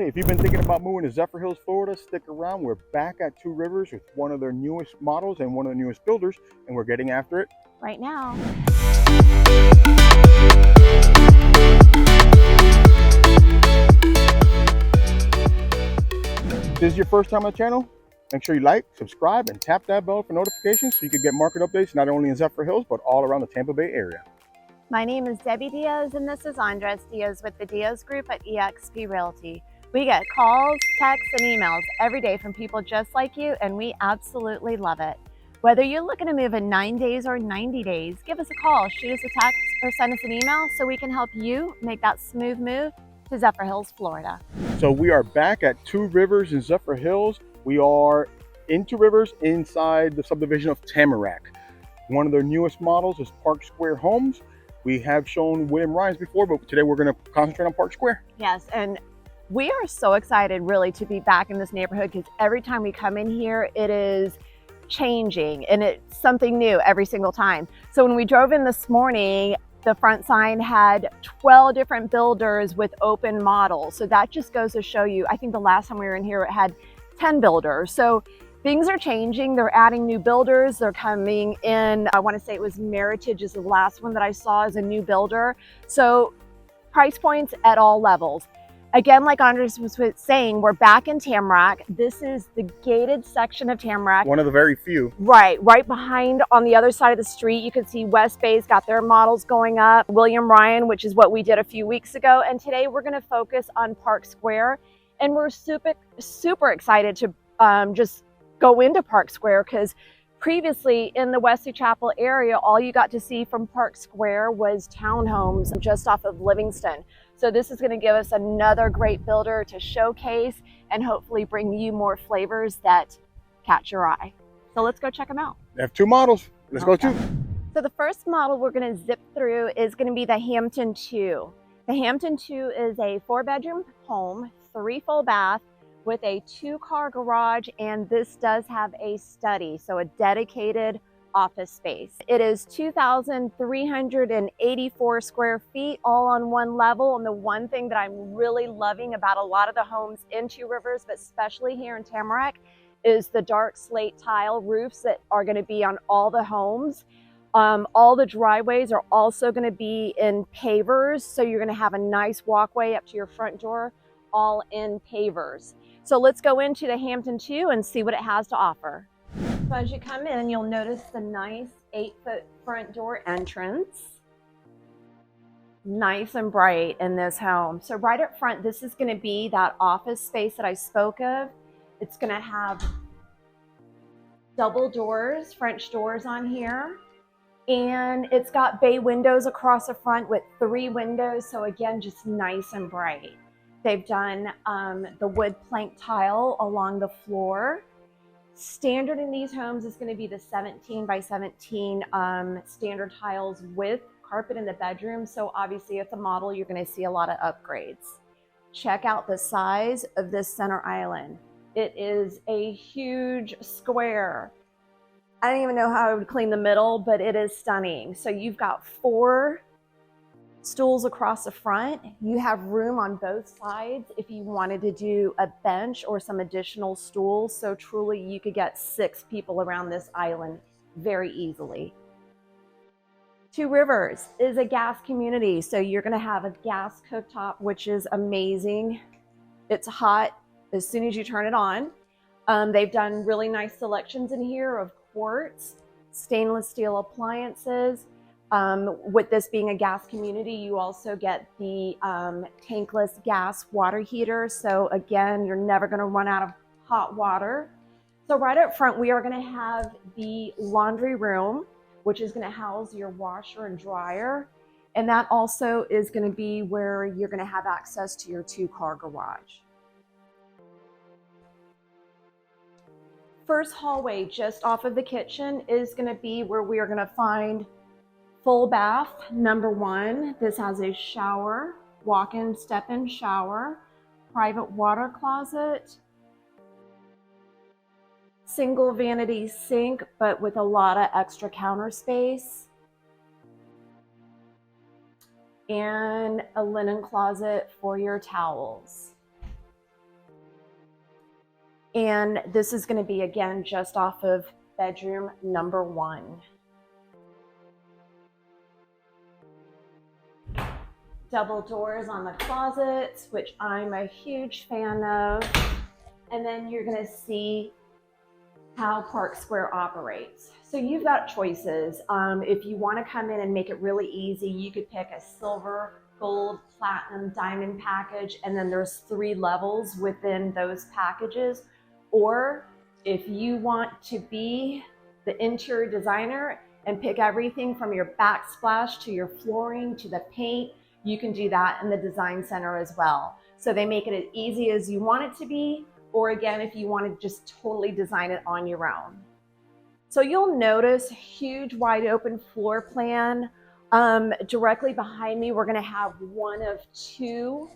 Hey, if you've been thinking about moving to Zephyrhills, Florida, stick around. We're back at Two Rivers with one of their newest models and one of the newest builders, and we're getting after it right now. If this is your first time on the channel, make sure you like, subscribe, and tap that bell for notifications so you can get market updates not only in Zephyrhills, but all around the Tampa Bay area. My name is Debbie Diaz, and this is Andres Diaz with the Diaz Group at eXp Realty. We get calls, texts, and emails every day from people just like you, and we absolutely love it. Whether you're looking to move in 9 days or 90 days, give us a call, shoot us a text, or send us an email so we can help you make that smooth move to Zephyrhills, Florida. So we are back at Two Rivers in Zephyrhills. We are in Two Rivers inside the subdivision of Tamarack. One of their newest models is Park Square Homes. We have shown William Ryan's before, but today we're going to concentrate on Park Square. Yes, and we are so excited really to be back in this neighborhood because every time we come in here, it is changing and it's something new every single time. So when we drove in this morning, the front sign had 12 different builders with open models. So that just goes to show you, I think the last time we were in here, it had 10 builders. So things are changing. They're adding new builders. They're coming in. I want to say it was Meritage is the last one that I saw as a new builder. So price points at all levels. Again, like Andres was saying, we're back in Tamarack. This is the gated section of Tamarack. One of the very few. Right behind on the other side of the street, you can see West Bay's got their models going up. William Ryan, which is what we did a few weeks ago. And today we're gonna focus on Park Square. And we're super excited to just go into Park Square because previously in the Wesley Chapel area, all you got to see from Park Square was townhomes just off of Livingston. So this is going to give us another great builder to showcase and hopefully bring you more flavors that catch your eye. So let's go check them out. They have two models. Let's go to. So the first model we're going to zip through is going to be the Hampton II. The Hampton II is a 4-bedroom home, 3 full bath, with a 2-car garage, and this does have a study, so a dedicated office space. It is 2,384 square feet, all on one level. And the one thing that I'm really loving about a lot of the homes in Two Rivers, but especially here in Tamarack, is the dark slate tile roofs that are going to be on all the homes. All the driveways are also going to be in pavers, so you're going to have a nice walkway up to your front door, all in pavers. So let's go into the Hampton II and see what it has to offer. So as you come in, you'll notice the nice 8-foot front door entrance. Nice and bright in this home. So right up front, this is going to be that office space that I spoke of. It's going to have double doors, French doors on here. And it's got bay windows across the front with 3 windows. So again, just nice and bright. They've done the wood plank tile along the floor. Standard in these homes is going to be the 17 by 17 standard tiles with carpet in the bedroom. So obviously it's a model, you're going to see a lot of upgrades. Check out the size of this center island. It is a huge square. I don't even know how I would clean the middle, but it is stunning. So you've got 4 stools across the front. You have room on both sides if you wanted to do a bench or some additional stools. So truly you could get 6 people around this island very easily. Two Rivers is a gas community. So you're going to have a gas cooktop, which is amazing. It's hot as soon as you turn it on. They've done really nice selections in here of quartz, stainless steel appliances. With this being a gas community, you also get the tankless gas water heater. So again, you're never going to run out of hot water. So right up front, we are going to have the laundry room, which is going to house your washer and dryer. And that also is going to be where you're going to have access to your 2-car garage. First hallway just off of the kitchen is going to be where we are going to find full bath number 1. This has a shower, walk-in, step-in shower, private water closet, single vanity sink, but with a lot of extra counter space, and a linen closet for your towels. And this is going to be, again, just off of bedroom number 1. Double doors on the closets, which I'm a huge fan of. And then you're going to see how Park Square operates. So you've got choices. If you want to come in and make it really easy, you could pick a silver, gold, platinum, diamond package, and then there's 3 levels within those packages. Or if you want to be the interior designer and pick everything from your backsplash to your flooring to the paint, you can do that in the design center as well. So they make it as easy as you want it to be, or again, if you want to just totally design it on your own. So you'll notice a huge wide open floor plan. Directly behind me, we're going to have one of 2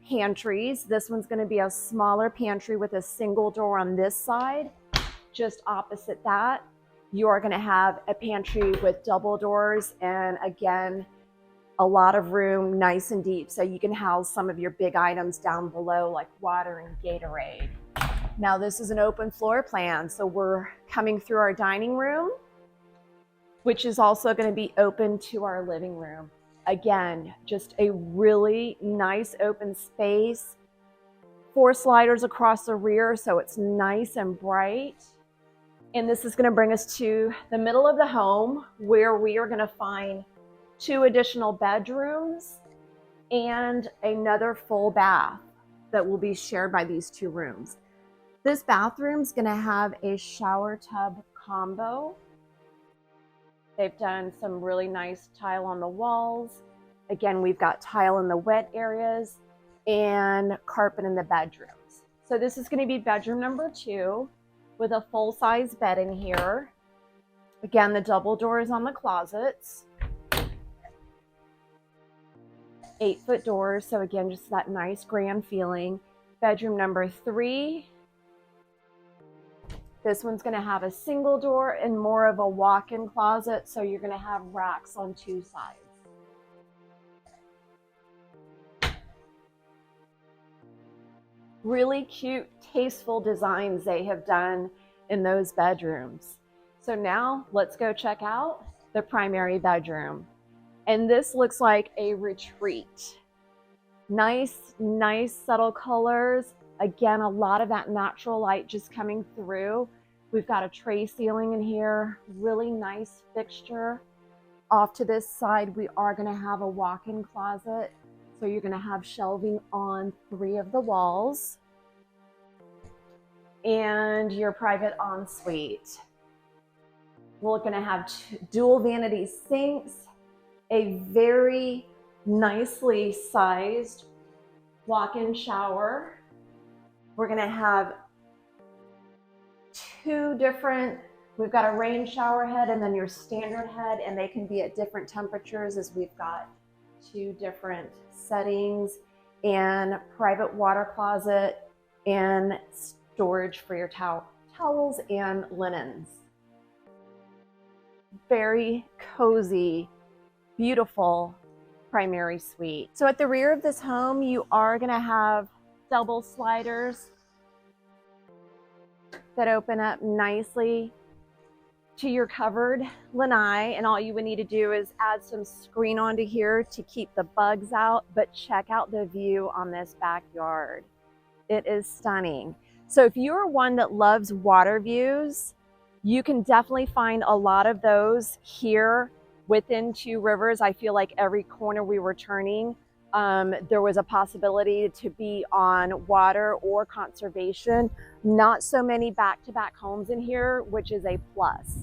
pantries. This one's going to be a smaller pantry with a single door on this side. Just opposite that, you are going to have a pantry with double doors, and again, a lot of room, nice and deep, so you can house some of your big items down below like water and Gatorade. Now this is an open floor plan, so we're coming through our dining room, which is also going to be open to our living room. Again, just a really nice open space. 4 sliders across the rear, so it's nice and bright. And this is going to bring us to the middle of the home, where we are going to find 2 additional bedrooms and another full bath that will be shared by these 2 rooms. This bathroom is going to have a shower tub combo. They've done some really nice tile on the walls. Again, we've got tile in the wet areas and carpet in the bedrooms. So this is going to be bedroom number 2 with a full-size bed in here. Again, the double doors on the closets. 8-foot doors, so again, just that nice grand feeling. Bedroom number 3. This one's going to have a single door and more of a walk-in closet, so you're going to have racks on 2 sides. Really cute, tasteful designs they have done in those bedrooms. So now let's go check out the primary bedroom. And this looks like a retreat. Nice subtle colors. Again, a lot of that natural light just coming through. We've got a tray ceiling in here, really nice fixture. Off to this side, we are going to have a walk-in closet. So you're going to have shelving on 3 of the walls. And your private ensuite. We're going to have dual vanity sinks, a very nicely sized walk-in shower. We're going to have 2 different, we've got a rain shower head and then your standard head, and they can be at different temperatures as we've got 2 different settings, and private water closet and storage for your towels and linens. Very cozy, beautiful primary suite. So at the rear of this home, you are going to have double sliders that open up nicely to your covered lanai, and all you would need to do is add some screen onto here to keep the bugs out. But check out the view on this backyard. It is stunning. So if you're one that loves water views, you can definitely find a lot of those here within Two Rivers. I feel like every corner we were turning, there was a possibility to be on water or conservation. Not so many back-to-back homes in here, which is a plus.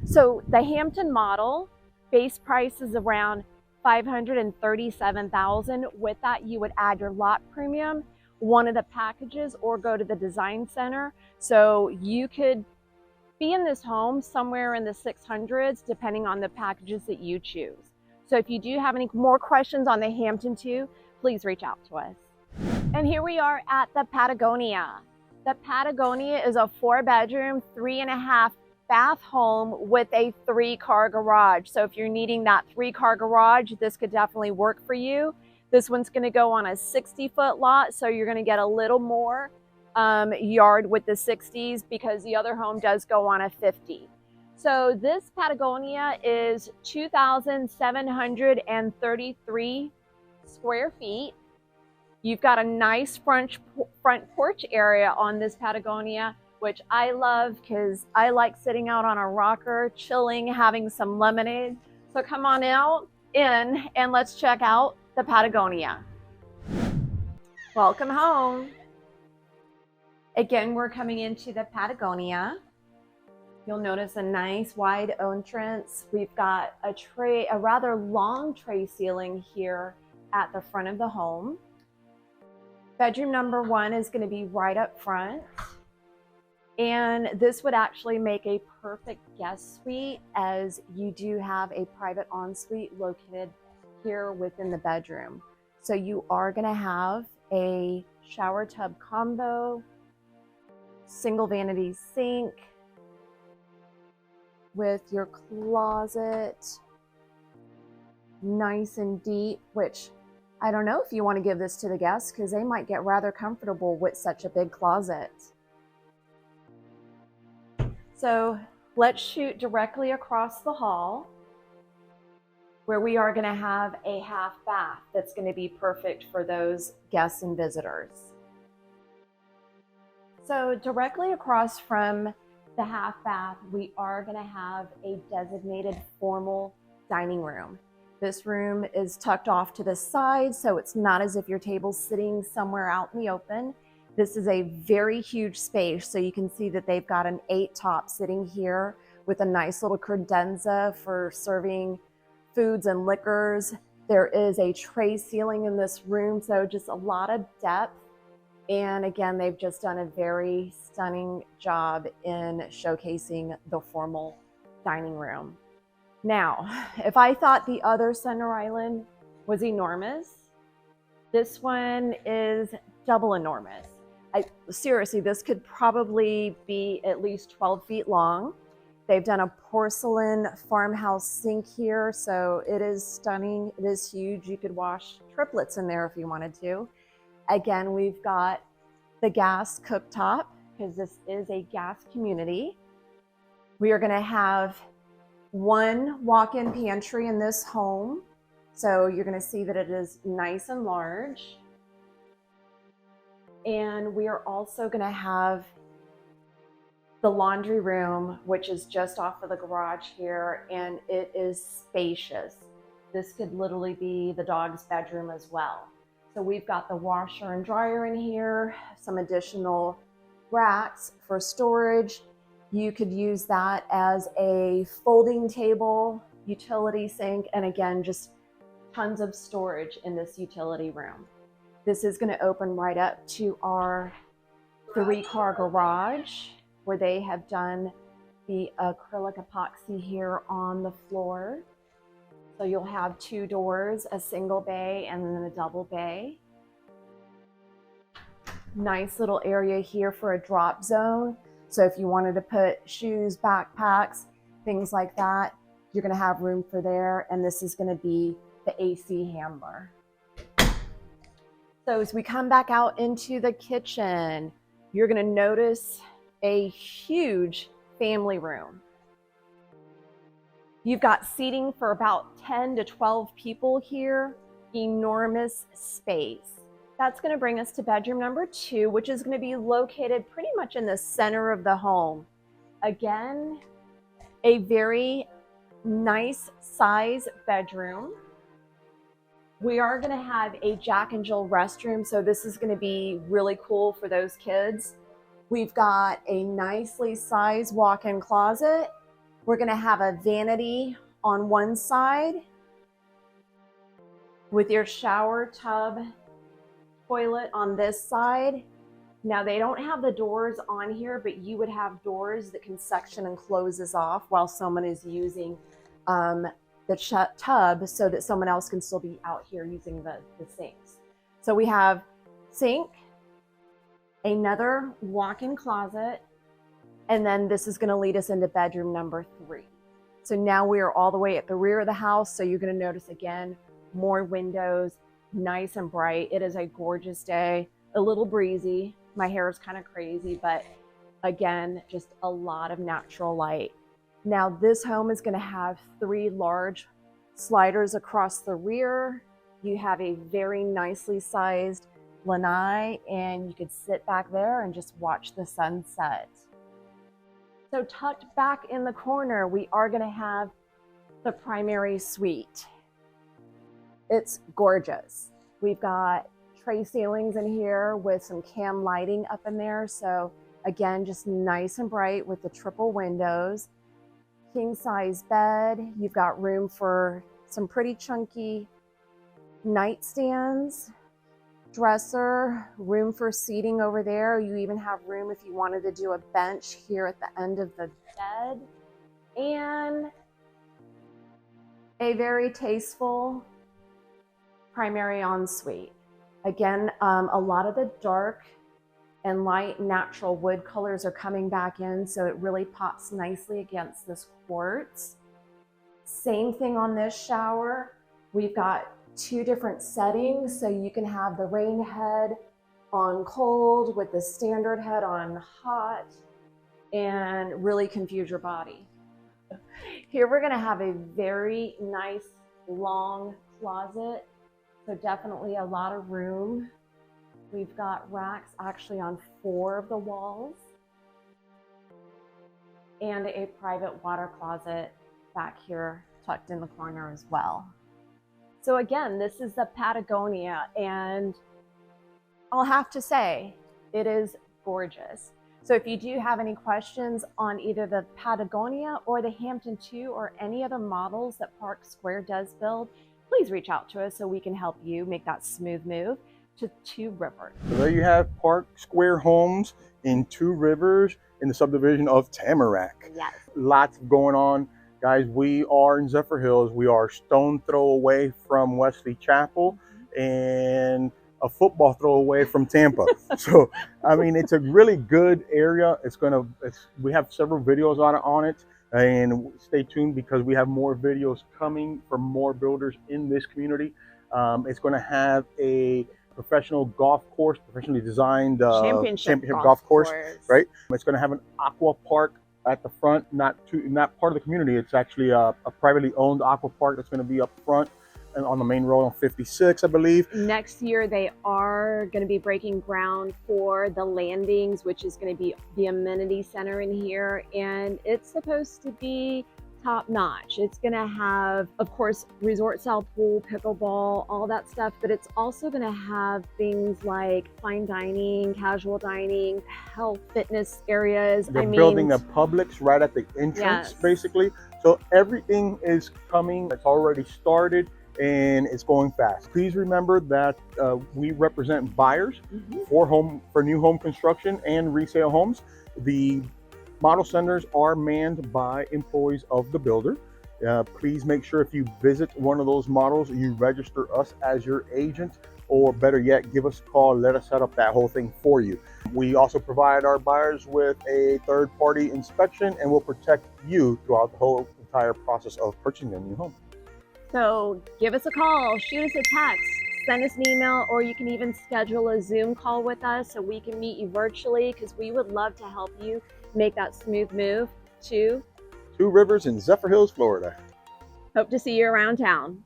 So the Hampton model, base price is around $537,000. With that, you would add your lot premium, one of the packages, or go to the design center. So you could be in this home somewhere in the 600s, depending on the packages that you choose. So if you do have any more questions on the Hampton II, please reach out to us. And here we are at the Patagonia. The Patagonia is a 4-bedroom, 3.5 bath home with a 3-car garage. So if you're needing that 3-car garage, this could definitely work for you. This one's going to go on a 60-foot lot, so you're going to get a little more yard with the 60s because the other home does go on a 50. So this Patagonia is 2,733 square feet. You've got a nice front porch area on this Patagonia, which I love because I like sitting out on a rocker, chilling, having some lemonade. So come on out in and let's check out the Patagonia. Welcome home. Again, we're coming into the Patagonia. You'll notice a nice wide entrance. We've got a rather long tray ceiling here at the front of the home. Bedroom number 1 is going to be right up front. And this would actually make a perfect guest suite, as you do have a private ensuite located here within the bedroom. So you are going to have a shower tub combo, single vanity sink with your closet nice and deep, which I don't know if you want to give this to the guests because they might get rather comfortable with such a big closet. So let's shoot directly across the hall where we are going to have a half bath that's going to be perfect for those guests and visitors. So directly across from the half bath, we are going to have a designated formal dining room. This room is tucked off to the side, so it's not as if your table's sitting somewhere out in the open. This is a very huge space, so you can see that they've got an 8-top sitting here with a nice little credenza for serving foods and liquors. There is a tray ceiling in this room, so just a lot of depth. And again, they've just done a very stunning job in showcasing the formal dining room. Now, if I thought the other center island was enormous, this one is double enormous. Seriously, this could probably be at least 12 feet long. They've done a porcelain farmhouse sink here, so it is stunning. It is huge. You could wash triplets in there if you wanted to. Again, we've got the gas cooktop because this is a gas community. We are going to have one walk-in pantry in this home. So you're going to see that it is nice and large. And we are also going to have the laundry room, which is just off of the garage here, and it is spacious. This could literally be the dog's bedroom as well. So we've got the washer and dryer in here, some additional racks for storage. You could use that as a folding table, utility sink, and again, just tons of storage in this utility room. This is going to open right up to our 3-car garage where they have done the acrylic epoxy here on the floor. So you'll have 2 doors, a single bay and then a double bay. Nice little area here for a drop zone. So if you wanted to put shoes, backpacks, things like that, you're going to have room for there. And this is going to be the AC handler. So as we come back out into the kitchen, you're going to notice a huge family room. You've got seating for about 10 to 12 people here, enormous space. That's going to bring us to bedroom number 2, which is going to be located pretty much in the center of the home. Again, a very nice size bedroom. We are going to have a Jack and Jill restroom, so this is going to be really cool for those kids. We've got a nicely sized walk-in closet. We're going to have a vanity on one side with your shower tub toilet on this side. Now they don't have the doors on here, but you would have doors that can section and closes off while someone is using the tub so that someone else can still be out here using the sinks. So we have sink, another walk-in closet, and then this is going to lead us into bedroom number 3. So now we are all the way at the rear of the house. So you're going to notice again, more windows, nice and bright. It is a gorgeous day, a little breezy. My hair is kind of crazy, but again, just a lot of natural light. Now this home is going to have 3 large sliders across the rear. You have a very nicely sized lanai, and you could sit back there and just watch the sunset. So tucked back in the corner, we are going to have the primary suite. It's gorgeous. We've got tray ceilings in here with some cam lighting up in there. So again, just nice and bright with the triple windows. King size bed. You've got room for some pretty chunky nightstands, dresser, room for seating over there. You even have room if you wanted to do a bench here at the end of the bed. And a very tasteful primary ensuite. Again, a lot of the dark and light natural wood colors are coming back in, so it really pops nicely against this quartz. Same thing on this shower. We've got 2 different settings, so you can have the rain head on cold with the standard head on hot, and really confuse your body. Here we're going to have a very nice long closet, so definitely a lot of room. We've got racks actually on 4 of the walls, and a private water closet back here tucked in the corner as well. So again, this is the Patagonia, and I'll have to say, it is gorgeous. So if you do have any questions on either the Patagonia or the Hampton II or any other models that Park Square does build, please reach out to us so we can help you make that smooth move to 2 Rivers. So there you have Park Square homes in 2 Rivers in the subdivision of Tamarack. Yes. Lots going on. Guys, we are in Zephyrhills. We are stone throw away from Wesley Chapel and a football throw away from Tampa. So, I mean, it's a really good area. We have several videos on it, and stay tuned because we have more videos coming from more builders in this community. It's going to have a professional golf course, professionally designed championship golf course, right? It's going to have an aqua park at the front, not part of the community. It's actually a privately owned aqua park that's going to be up front and on the main road on 56, I believe. Next year, they are going to be breaking ground for the landings, which is going to be the amenity center in here, and it's supposed to be top notch. It's going to have, of course, resort style pool, pickleball, all that stuff, but it's also going to have things like fine dining, casual dining, health, fitness areas. They're building a Publix right at the entrance, basically. So everything is coming. It's already started and it's going fast. Please remember that we represent buyers for new home construction and resale homes. The model centers are manned by employees of the builder. Please make sure if you visit one of those models, you register us as your agent, or better yet, give us a call, let us set up that whole thing for you. We also provide our buyers with a third-party inspection, and we'll protect you throughout the whole entire process of purchasing a new home. So give us a call, shoot us a text, send us an email, or you can even schedule a Zoom call with us so we can meet you virtually, because we would love to help you make that smooth move to 2 Rivers in Zephyrhills, Florida. Hope to see you around town.